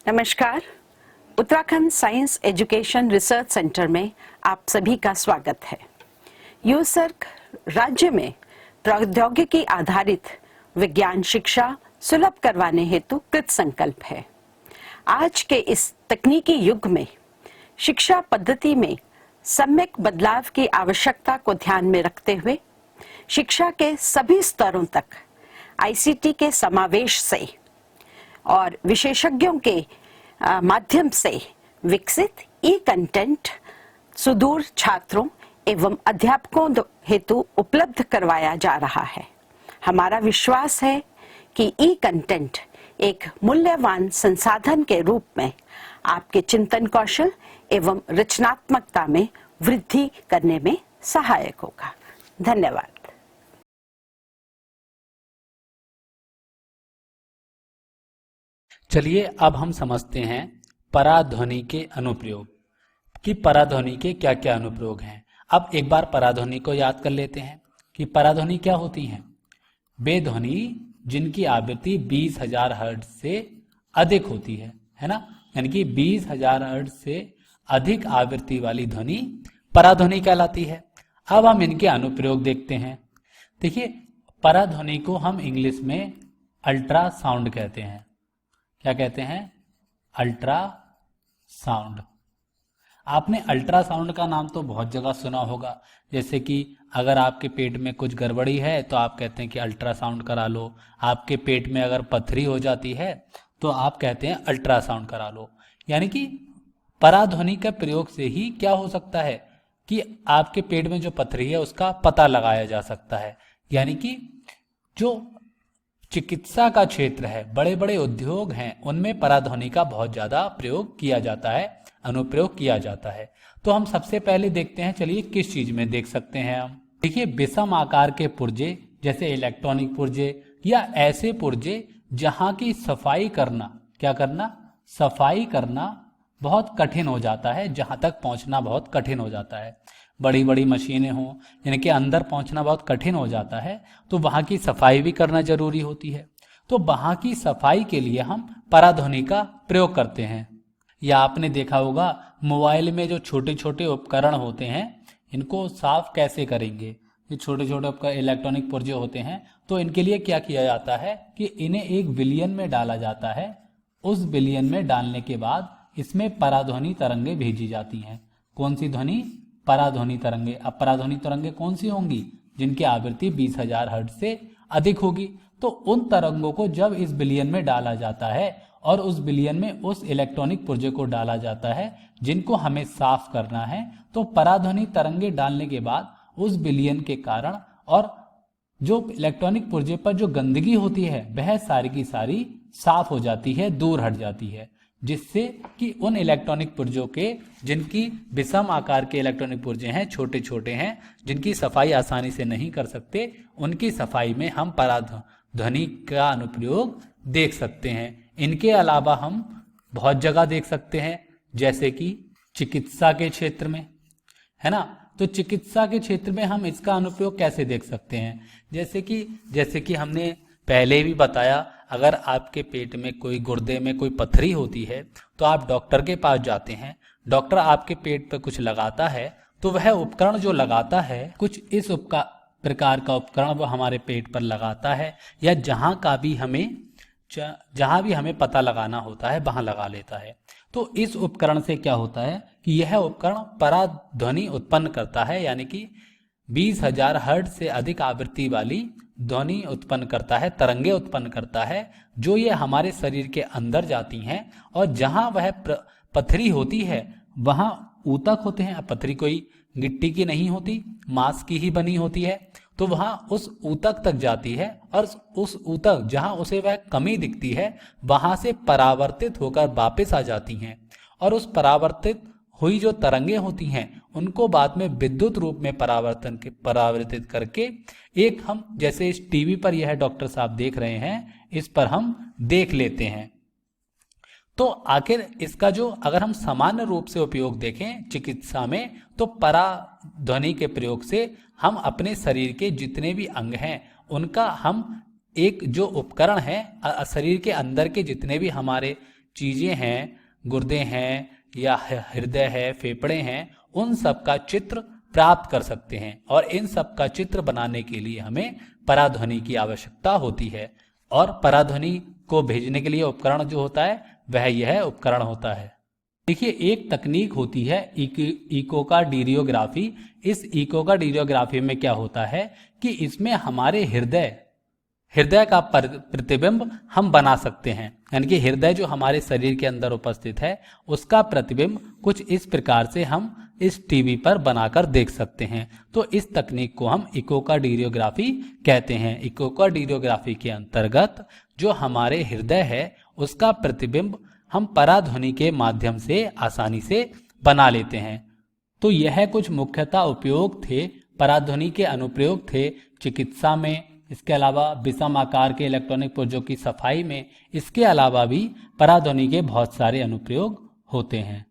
नमस्कार। Uttarakhand science education research centre में आप सभी का स्वागत है। यूसर्क राज्य में प्रौद्योगिकी आधारित विज्ञान शिक्षा सुलभ करवाने हेतु कृत संकल्प है। आज के इस तकनीकी युग में शिक्षा पद्धति में सम्यक बदलाव की आवश्यकता को ध्यान में रखते हुए शिक्षा के सभी स्तरों तक आईसीटी के समावेश से और विशेषज्ञों के माध्यम से विकसित ई कंटेंट सुदूर छात्रों एवं अध्यापकों हेतु उपलब्ध करवाया जा रहा है। हमारा विश्वास है कि ई कंटेंट एक मूल्यवान संसाधन के रूप में आपके चिंतन कौशल एवं रचनात्मकता में वृद्धि करने में सहायक होगा। धन्यवाद। चलिए अब हम समझते हैं पराध्वनि के अनुप्रयोग कि पराध्वनि के क्या क्या अनुप्रयोग हैं। अब एक बार पराध्वनि को याद कर लेते हैं कि पराध्वनि क्या होती हैं। वे ध्वनि जिनकी आवृत्ति 20,000 हर्ट्ज से अधिक होती है ना, यानी कि 20,000 हर्ट्ज से अधिक आवृत्ति वाली ध्वनि पराध्वनि कहलाती है। अब हम इनके अनुप्रयोग देखते हैं। देखिए, पराध्वनि को हम इंग्लिश में अल्ट्रासाउंड कहते हैं। क्या कहते हैं? अल्ट्रासाउंड। आपने अल्ट्रासाउंड का नाम तो बहुत जगह सुना होगा, जैसे कि अगर आपके पेट में कुछ गड़बड़ी है तो आप कहते हैं कि अल्ट्रासाउंड करा लो। आपके पेट में अगर पथरी हो जाती है तो आप कहते हैं अल्ट्रासाउंड करा लो। यानी कि पराध्वनि के प्रयोग से ही क्या हो सकता है कि आपके पेट में जो पथरी है उसका पता लगाया जा सकता है। यानी कि जो चिकित्सा का क्षेत्र है, बड़े बड़े उद्योग हैं, उनमें पराध्वनि का बहुत ज्यादा प्रयोग किया जाता है, अनुप्रयोग किया जाता है। तो हम सबसे पहले देखते हैं, चलिए किस चीज में देख सकते हैं हम। देखिए, विषम आकार के पुर्जे जैसे इलेक्ट्रॉनिक पुर्जे या ऐसे पुर्जे जहां की सफाई करना, क्या करना, सफाई करना बहुत कठिन हो जाता है, जहां तक पहुंचना बहुत कठिन हो जाता है। बड़ी बड़ी मशीनें हों, इनके अंदर पहुंचना बहुत कठिन हो जाता है, तो वहां की सफाई भी करना जरूरी होती है। तो वहां की सफाई के लिए हम पराध्वनि का प्रयोग करते हैं। या आपने देखा होगा मोबाइल में जो छोटे छोटे उपकरण होते हैं, इनको साफ कैसे करेंगे। ये छोटे छोटे उपकरण इलेक्ट्रॉनिक पुर्जे होते हैं, तो इनके लिए क्या किया जाता है कि इन्हें एक विलयन में डाला जाता है। उस विलयन में डालने के बाद इसमें पराध्वनि तरंगे भेजी जाती हैं। कौन सी ध्वनि? पराध्वनि तरंगे। अब पराध्वनि तरंगे कौन सी होंगी? जिनकी आवृत्ति 20,000 हर्ट्ज से अधिक होगी। तो उन तरंगों को जब इस विलयन में डाला जाता है और उस विलयन में उस इलेक्ट्रॉनिक पुर्जे को डाला जाता है जिनको हमें साफ करना है, तो पराध्वनि तरंगे डालने के बाद उस विलयन के कारण और जो इलेक्ट्रॉनिक पुर्जे पर जो गंदगी होती है वह सारी की सारी साफ हो जाती है, दूर हट जाती है, जिससे कि उन इलेक्ट्रॉनिक पुर्जों के, जिनकी विषम आकार के इलेक्ट्रॉनिक पुर्जे हैं, छोटे छोटे हैं, जिनकी सफाई आसानी से नहीं कर सकते, उनकी सफाई में हम पराध्वनि का अनुप्रयोग देख सकते हैं। इनके अलावा हम बहुत जगह देख सकते हैं, जैसे कि चिकित्सा के क्षेत्र में, है ना। तो चिकित्सा के क्षेत्र में हम इसका अनुप्रयोग कैसे देख सकते हैं? जैसे कि हमने पहले भी बताया, अगर आपके पेट में कोई, गुर्दे में कोई पथरी होती है तो आप डॉक्टर के पास जाते हैं। डॉक्टर आपके पेट पर कुछ लगाता है, तो वह उपकरण जो लगाता है, कुछ इस प्रकार का उपकरण वो हमारे पेट पर लगाता है, या जहां भी हमें पता लगाना होता है वहां लगा लेता है। तो इस उपकरण से क्या होता है कि यह उपकरण पराध्वनि उत्पन्न करता है, यानी कि 20,000 हर्ट्ज से अधिक आवृत्ति वाली ध्वनि उत्पन्न करता है, तरंगे उत्पन्न करता है, जो ये हमारे शरीर के अंदर जाती हैं और जहां वह पथरी होती है वहां ऊतक होते हैं। पथरी कोई गिट्टी की नहीं होती, मांस की ही बनी होती है, तो वहां उस ऊतक तक जाती है और उस ऊतक जहां उसे वह कमी दिखती है वहां से परावर्तित होकर वापस आ जाती हैं, और उस परावर्तित हुई जो तरंगे होती हैं उनको बाद में विद्युत रूप में परावर्तित करके एक, हम जैसे इस टीवी पर यह डॉक्टर साहब देख रहे हैं, इस पर हम देख लेते हैं। तो आखिर इसका जो, अगर हम सामान्य रूप से उपयोग देखें चिकित्सा में, तो पराध्वनि के प्रयोग से हम अपने शरीर के जितने भी अंग हैं उनका हम एक जो उपकरण है, शरीर के अंदर के जितने भी हमारे चीज़ें हैं, गुर्दे हैं या हृदय है, फेफड़े हैं, उन सब का चित्र प्राप्त कर सकते हैं। और इन सब का चित्र बनाने के लिए हमें पराध्वनि की आवश्यकता होती है। और पराध्वनि को भेजने के लिए उपकरण जो होता है वह यह उपकरण होता है। देखिए, एक तकनीक होती है इकोकार्डियोग्राफी। इस इकोकार्डियोग्राफी में क्या होता है कि इसमें हमारे हृदय का प्रतिबिंब हम बना सकते हैं। यानी कि हृदय जो हमारे शरीर के अंदर उपस्थित है उसका प्रतिबिंब कुछ इस प्रकार से हम इस टीवी पर बनाकर देख सकते हैं। तो इस तकनीक को हम इकोकार्डियोग्राफी कहते हैं। इकोकार्डियोग्राफी के अंतर्गत जो हमारे हृदय है उसका प्रतिबिंब हम पराध्वनि के माध्यम से आसानी से बना लेते हैं। तो यह कुछ मुख्यतः उपयोग थे, पराध्वनि के अनुप्रयोग थे चिकित्सा में, इसके अलावा विषम आकार के इलेक्ट्रॉनिक पुर्जों की सफाई में। इसके अलावा भी पराध्वनि के बहुत सारे अनुप्रयोग होते हैं।